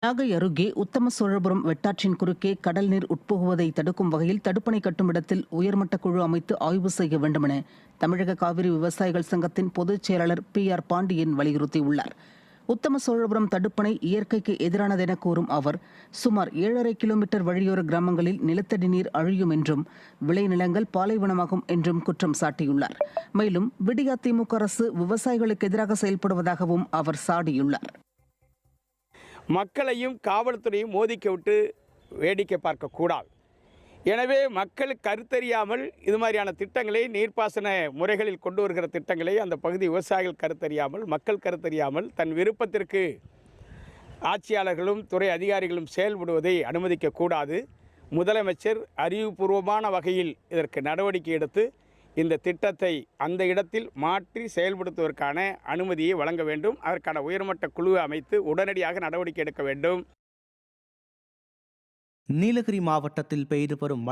நாகை அருகே உத்தம சோழபுரம் வெட்டாற்றின் குறுக்கே கடல் நீர் உட்புகுவதை தடுக்கும் வகையில் தடுப்பணை கட்டும் இடத்தில் உயர்மட்ட குழு அமைத்து ஆய்வு செய்ய வேண்டுமென தமிழக காவிரி விவசாயிகள் சங்கத்தின் பொதுச் செயலாளர் PR பாண்டியன் வலியுறுத்தியுள்ளார். உத்தம சோழபுரம் தடுப்பணை இயற்கைக்கு எதிரானதென கூறும் அவர், சுமார் 7.5 கிலோமீட்டர் வழியோர கிராமங்களில் நிலத்தடி நீர் அழியும் என்றும் விளைநிலங்கள் பாலைவனமாகும் என்றும் குற்றம் சாட்டியுள்ளார். மேலும் விடியா திமுக அரசு விவசாயிகளுக்கு எதிராக செயல்படுவதாகவும் அவர் சாடியுள்ளார். மக்களையும் காவல்துறையும் மோதிக்க விட்டு வேடிக்கை பார்க்கக்கூடாது. எனவே மக்கள் கருத்தறியாமல் இது மாதிரியான திட்டங்களை, நீர்ப்பாசன முறைகளில் கொண்டு வருகிற திட்டங்களை அந்த பகுதி விவசாயிகள் கருத்தறியாமல், மக்கள் கருத்தறியாமல் தன் விருப்பத்திற்கு ஆட்சியாளர்களும் துறை அதிகாரிகளும் செயல்படுவதை அனுமதிக்கக்கூடாது. முதலமைச்சர் அறிவுபூர்வமான வகையில் இதற்கு நடவடிக்கை எடுத்து இந்த திட்டத்தை அந்த இடத்தில் மாற்றி செயல்படுத்துவதற்கான அனுமதியை வழங்க வேண்டும். அதற்கான உயர்மட்ட குழுவை அமைத்து உடனடியாக நடவடிக்கை எடுக்க வேண்டும். நீலகிரி மாவட்டத்தில் பெய்து வரும்